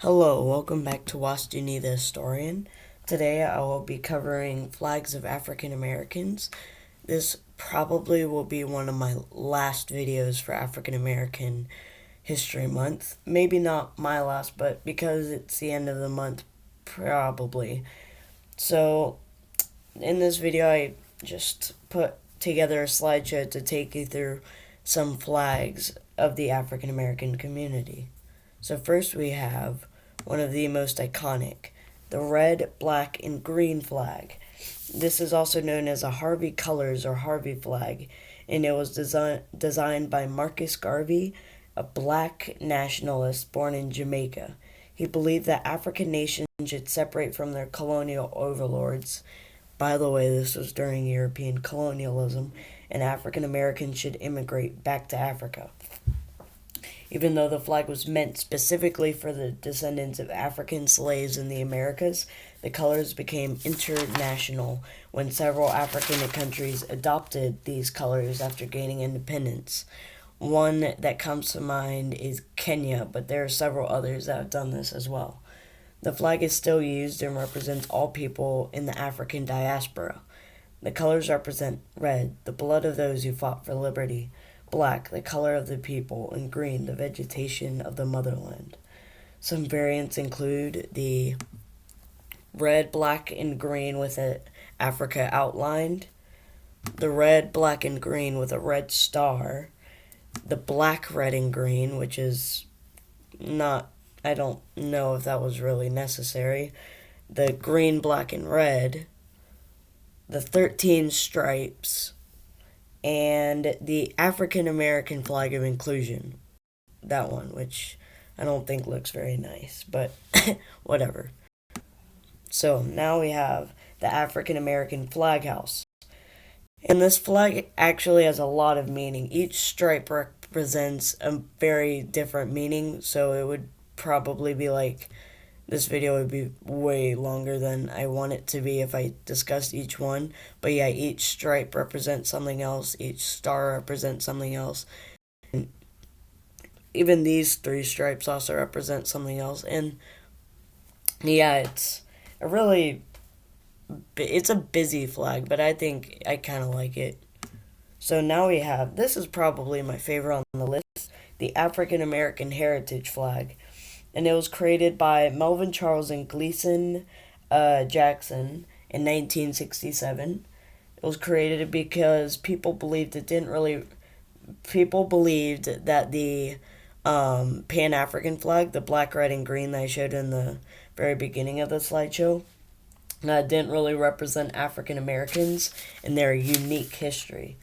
Hello, welcome back to Wastuni the Historian. Today I will be covering flags of African Americans. This probably will be one of my last videos for African American History Month. Maybe not my last, but because it's the end of the month, probably. So, in this video, I just put together a slideshow to take you through some flags of the African American community. So first we have one of the most iconic, the red, black, and green flag. This is also known as a Harvey Colors or Harvey flag, and it was designed by Marcus Garvey, a black nationalist born in Jamaica. He believed that African nations should separate from their colonial overlords. By the way, this was during European colonialism, and African Americans should immigrate back to Africa. Even though the flag was meant specifically for the descendants of African slaves in the Americas, the colors became international when several African countries adopted these colors after gaining independence. One that comes to mind is Kenya, but there are several others that have done this as well. The flag is still used and represents all people in the African diaspora. The colors represent red, the blood of those who fought for liberty; black, the color of the people; and green, the vegetation of the motherland. Some variants include the red, black, and green with Africa outlined, the red, black, and green with a red star, the black, red, and green, which is not, I don't know if that was really necessary, the green, black, and red, the 13 stripes, and the African American flag of inclusion. That one, which I don't think looks very nice, but whatever. So now we have the African American flag house. And this flag actually has a lot of meaning. Each stripe represents a very different meaning, so it would probably be like, this video would be way longer than I want it to be if I discussed each one. But yeah, each stripe represents something else. Each star represents something else. And even these three stripes also represent something else. And yeah, it's a busy flag, but I think I kind of like it. So now we have, this is probably my favorite on the list, the African American Heritage Flag. And it was created by Melvin Charles and Gleason Jackson in 1967. It was created because people believed that the Pan-African flag, the black, red, and green that I showed in the very beginning of the slideshow, didn't really represent African Americans and their unique history.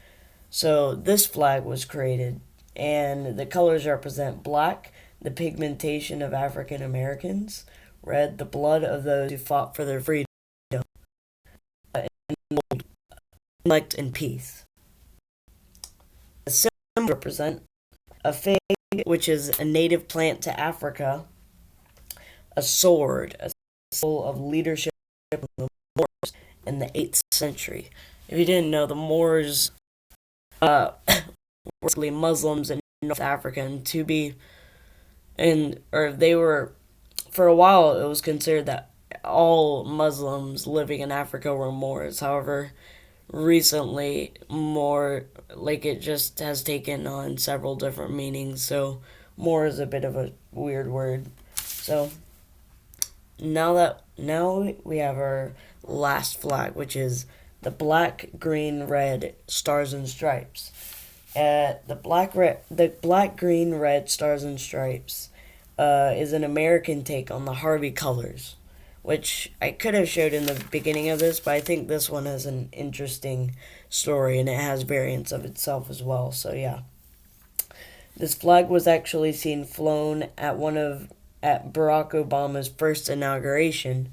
So this flag was created, and the colors represent black, the pigmentation of African Americans; red, the blood of those who fought for their freedom; and gold, intellect and peace. The symbols represent a fig, which is a native plant to Africa; a sword, a symbol of leadership of the Moors in the 8th century. If you didn't know, the Moors were basically Muslims in North Africa, and they were, for a while it was considered that all Muslims living in Africa were Moors. However, recently, it just has taken on several different meanings, so Moor is a bit of a weird word. So now we have our last flag, which is the black, green, red stars and stripes. The black, green, red stars and stripes is an American take on the Harvey colors, which I could have showed in the beginning of this, but I think this one has an interesting story and it has variants of itself as well. So yeah, this flag was actually seen flown at Barack Obama's first inauguration,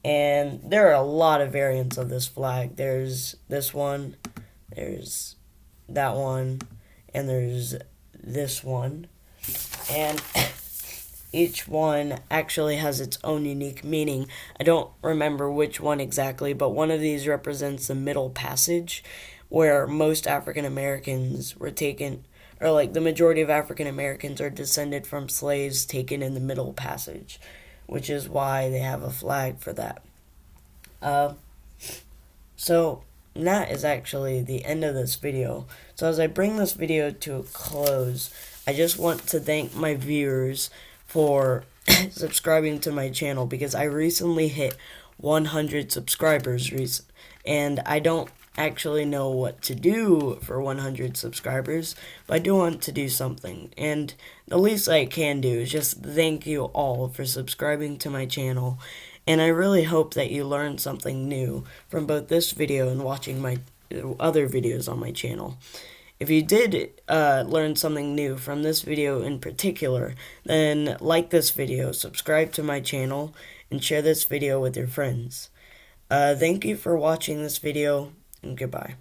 and there are a lot of variants of this flag. There's this one, there's that one, and there's this one, and each one actually has its own unique meaning. I don't remember which one exactly, but one of these represents the Middle Passage, where most African Americans were taken or like the majority of African Americans are descended from slaves taken in the Middle Passage, which is why they have a flag for that. Uh, so that is actually the end of this video. So as I bring this video to a close, I just want to thank my viewers for subscribing to my channel, because I recently hit 100 subscribers and I don't actually know what to do for 100 subscribers, but I do want to do something, and the least I can do is just thank you all for subscribing to my channel, and I really hope that you learned something new from both this video and watching my other videos on my channel. If you did learn something new from this video in particular, then like this video, subscribe to my channel, and share this video with your friends. Thank you for watching this video, and goodbye.